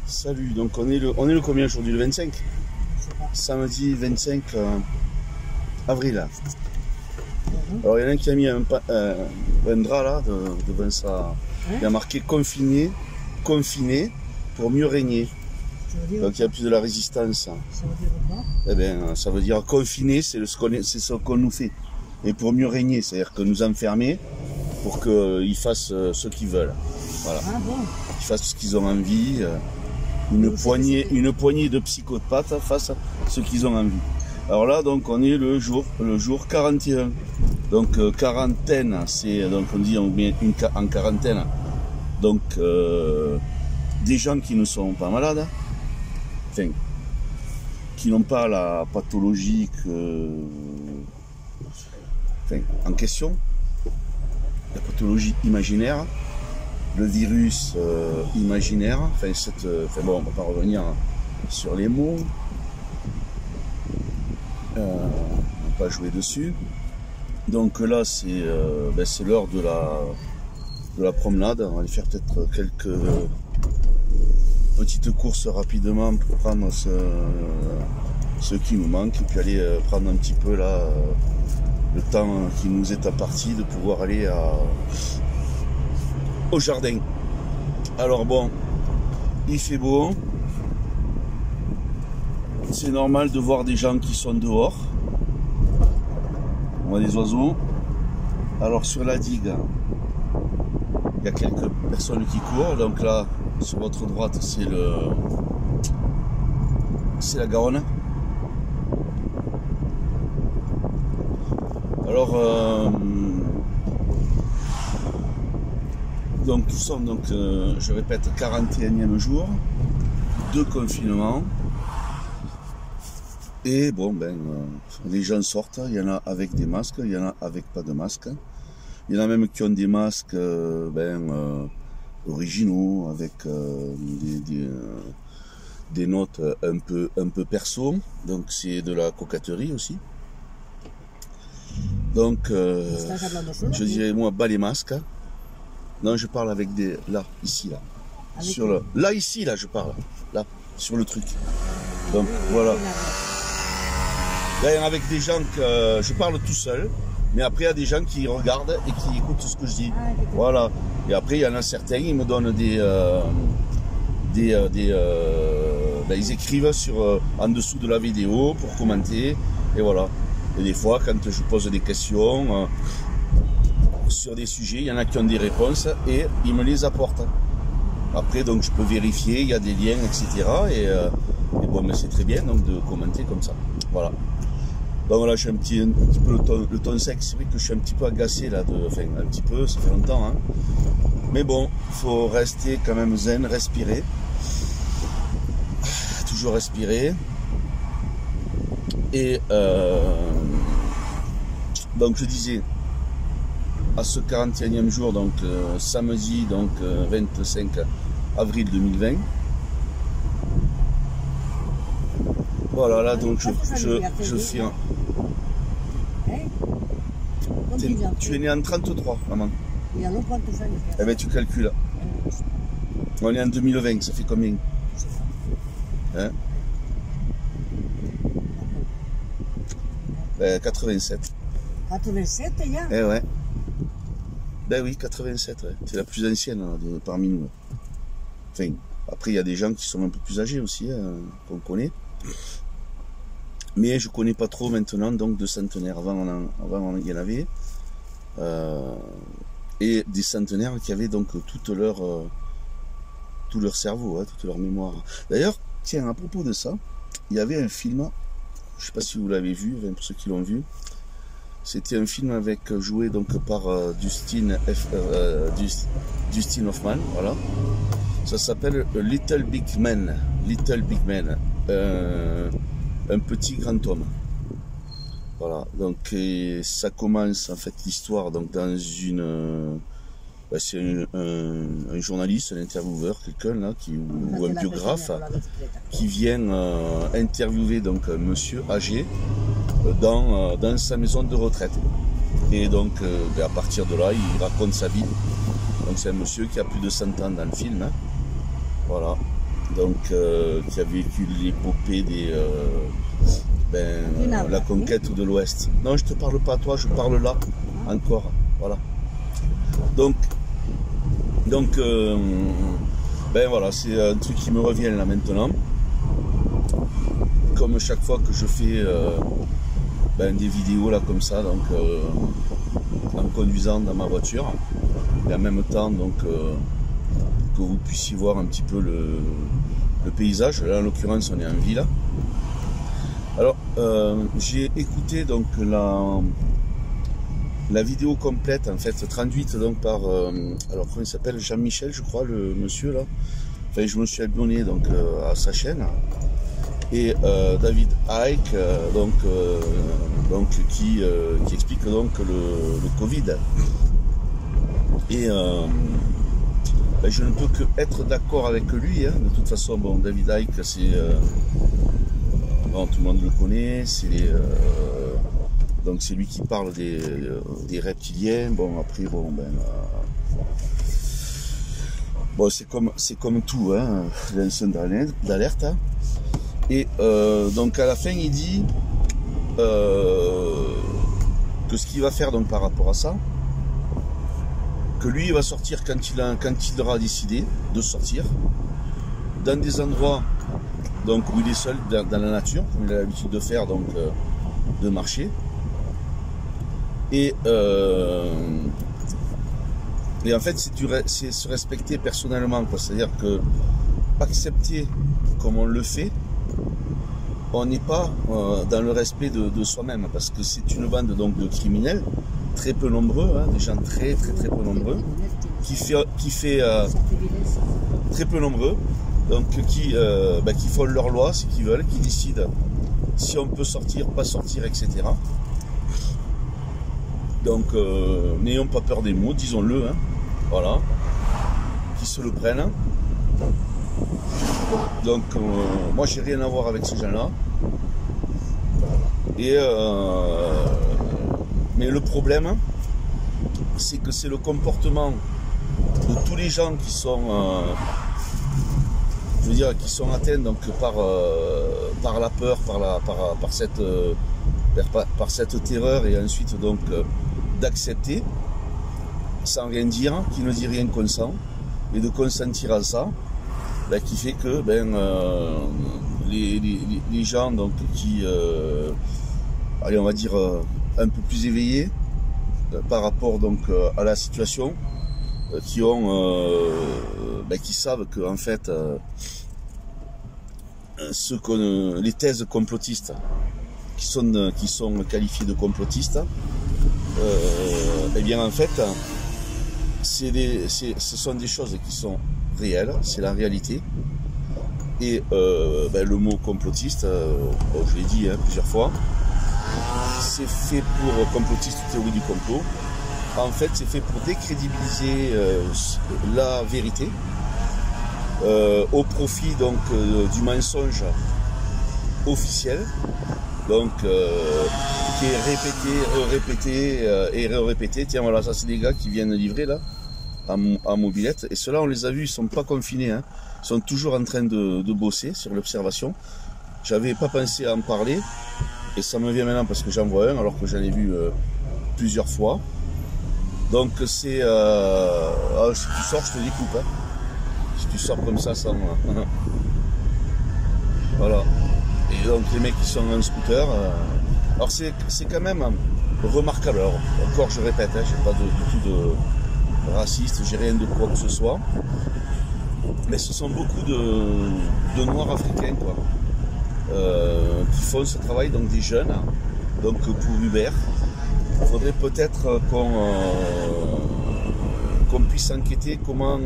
Salut, donc on est le combien aujourd'hui? Le 25? Samedi 25 avril. Alors il y en a un qui a mis un drap là devant ça. Il a marqué confiné pour mieux régner. Donc il y a plus de la résistance. Ça veut dire quoi? Eh bien ça veut dire confiné, c'est ce qu'on nous fait. Et pour mieux régner, c'est-à-dire que nous enfermer pour qu'ils fassent ce qu'ils veulent. Voilà. Ah bon? Qu'ils fassent ce qu'ils ont envie. Une poignée de psychopathes fassent ce qu'ils ont envie. Alors là, donc, on est le jour 41. Donc, quarantaine, c'est, donc, on dit, on met en quarantaine. Donc, des gens qui ne sont pas malades, enfin, qui n'ont pas la pathologie en question, la pathologie imaginaire, le virus imaginaire, bon, on va pas revenir sur les mots, on va pas jouer dessus. Donc là, c'est l'heure de la promenade. On va aller faire peut-être quelques petites courses rapidement pour prendre ce qui nous manque et puis aller prendre un petit peu là le temps qui nous est imparti de pouvoir aller au jardin. Alors bon, il fait beau, c'est normal de voir des gens qui sont dehors. On voit des oiseaux. Alors sur la digue, il y a quelques personnes qui courent. Donc là, sur votre droite, c'est la Garonne. Alors donc nous sommes donc, je répète, 41e jour de confinement. Et bon, les gens sortent, il y en a avec des masques, il y en a avec pas de masque. Il y en a même qui ont des masques originaux, avec des notes un peu perso. Donc c'est de la coquetterie aussi. Donc je dirais moi, bas les masques. Non, je parle avec des... Là, ici, là. Là, ici, là, je parle. Là, sur le truc. Donc, voilà. Là, il y en a avec des gens que je parle tout seul. Mais après, il y a des gens qui regardent et qui écoutent ce que je dis. Voilà. Et après, il y en a certains, ils me donnent ils écrivent en dessous de la vidéo pour commenter. Et voilà. Et des fois, quand je pose des questions... sur des sujets, il y en a qui ont des réponses et ils me les apportent. Après, donc je peux vérifier, il y a des liens, etc. Et bon, mais c'est très bien donc de commenter comme ça. Voilà. Donc là, je suis un petit peu le ton sec. C'est vrai que je suis un petit peu agacé là, un petit peu, ça fait longtemps. Hein. Mais bon, il faut rester quand même zen, respirer. Toujours respirer. Et donc je disais, à ce 41e jour, donc samedi, donc 25 avril 2020. Voilà, là donc je fais un... Tu es né en 33, maman. Eh bien tu calcules. On est en 2020, ça fait combien? Hein? 87. 87 déjà? Eh ouais. Ben oui, 87, ouais. C'est la plus ancienne hein, parmi nous. Enfin, après, il y a des gens qui sont un peu plus âgés aussi, hein, qu'on connaît. Mais je connais pas trop maintenant, donc de centenaires. Avant, il y en avait. Et des centenaires qui avaient donc tout leur cerveau, hein, toute leur mémoire. D'ailleurs, tiens, à propos de ça, il y avait un film, je sais pas si vous l'avez vu, pour ceux qui l'ont vu. C'était un film joué donc par Dustin Hoffman, voilà. Ça s'appelle Little Big Man, un petit grand homme. Voilà. Donc ça commence en fait l'histoire donc dans une, c'est un journaliste, un intervieweur, quelqu'un là ou un biographe qui vient interviewer donc un monsieur âgé. Dans sa maison de retraite. Et donc, à partir de là, il raconte sa vie. Donc, c'est un monsieur qui a plus de 100 ans dans le film. Hein. Voilà. donc qui a vécu l'épopée des la conquête de l'Ouest. Non, je te parle pas à toi, je parle là encore, voilà. Donc voilà, c'est un truc qui me revient là maintenant. Comme chaque fois que je fais des vidéos là comme ça, donc en conduisant dans ma voiture, et en même temps donc que vous puissiez voir un petit peu le paysage. Là en l'occurrence on est en ville. Alors j'ai écouté donc la vidéo complète, en fait traduite donc par alors comment il s'appelle, Jean-Michel je crois, le monsieur là. Enfin je me suis abonné donc à sa chaîne. Et David Icke qui explique donc le Covid. Et je ne peux que être d'accord avec lui, hein. De toute façon, bon, David Icke, c'est tout le monde le connaît, donc c'est lui qui parle des reptiliens. Bon après c'est comme tout, hein, lanceur d'alerte. Hein. Et donc à la fin il dit que ce qu'il va faire donc par rapport à ça, que lui il va sortir quand il aura décidé de sortir, dans des endroits donc où il est seul dans la nature, comme il a l'habitude de faire, donc de marcher, et en fait c'est se respecter personnellement, c'est-à-dire que accepter comme on le fait, on n'est pas dans le respect de soi-même, parce que c'est une bande donc de criminels très peu nombreux, hein, des gens très peu nombreux, qui fait très peu nombreux, donc qui font leur loi, ce qu'ils veulent, qui décident si on peut sortir, pas sortir, etc. Donc n'ayons pas peur des mots, disons-le, hein, voilà, qui se le prennent. Donc moi j'ai rien à voir avec ces gens-là. Et mais le problème, c'est que c'est le comportement de tous les gens qui sont qui sont atteints donc par la peur, par cette terreur, et ensuite donc d'accepter sans rien dire, qui ne dit rien consent, et de consentir à ça. Qui fait que les gens donc qui allez on va dire un peu plus éveillés par rapport donc à la situation, qui savent que en fait les thèses complotistes qui sont qualifiées de complotistes, bien en fait ce sont des choses qui sont réelles, c'est la réalité. Et le mot complotiste, je l'ai dit plusieurs fois, c'est fait pour complotiste, théorie du complot. En fait, c'est fait pour décrédibiliser la vérité au profit donc du mensonge officiel, donc qui est répété et répété. Tiens, voilà, ça c'est des gars qui viennent livrer là en mobilette, et ceux-là on les a vus, ils sont pas confinés, hein. Ils sont toujours en train de bosser sur l'observation. J'avais pas pensé à en parler, et ça me vient maintenant parce que j'en vois un alors que j'en ai vu plusieurs fois. Donc c'est si tu sors, je te découpe, hein. Si tu sors comme ça sans voilà. Et donc les mecs qui sont en scooter, alors c'est quand même remarquable. Alors encore je répète, hein, j'ai pas du tout de raciste, j'ai rien de quoi que ce soit, mais ce sont beaucoup de noirs africains quoi, qui font ce travail, donc des jeunes, hein, donc pour Uber. Il faudrait peut-être qu'on puisse enquêter comment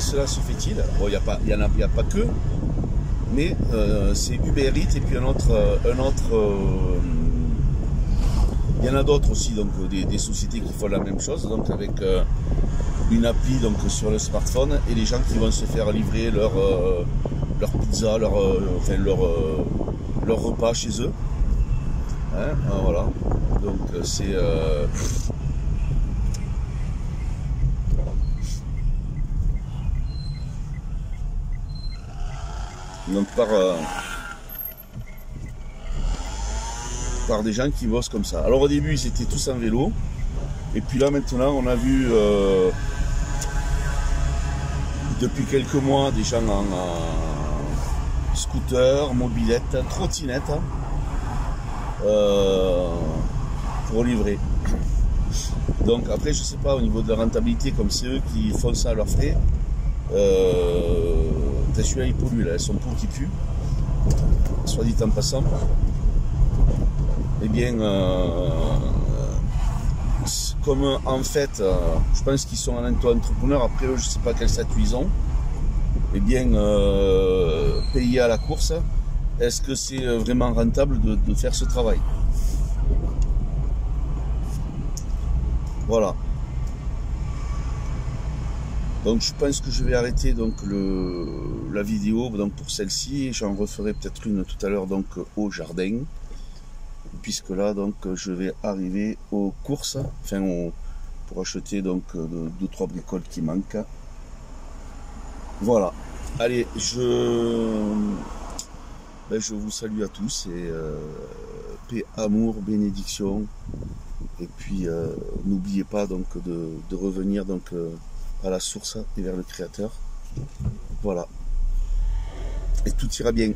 cela se fait-il. Bon, il n'y a pas que, mais c'est Uber Eats et puis un autre il y en a d'autres aussi, donc des sociétés qui font la même chose, donc avec une appli donc sur le smartphone, et les gens qui vont se faire livrer leur pizza, leur repas chez eux. Hein, voilà. Donc c'est Donc par des gens qui bossent comme ça. Alors au début ils étaient tous en vélo, et puis là maintenant on a vu depuis quelques mois des gens en scooter, mobilette, trottinette pour livrer. Donc après je sais pas au niveau de la rentabilité, comme c'est eux qui font ça à leurs frais, celui-là il pollue là, son pot qui pue, soit dit en passant. Eh bien, comme en fait, je pense qu'ils sont en auto-entrepreneurs, après eux, je ne sais pas quel statut ils ont, eh bien, payés à la course, est-ce que c'est vraiment rentable de faire ce travail? Voilà. Donc je pense que je vais arrêter donc la vidéo donc pour celle-ci, et j'en referai peut-être une tout à l'heure donc au jardin, puisque là donc je vais arriver aux courses, enfin pour acheter donc 2-3 bricoles qui manquent. Voilà. Allez, je vous salue à tous, et paix, amour, bénédiction, et puis n'oubliez pas donc de revenir donc à la source et vers le Créateur. Voilà. Et tout ira bien.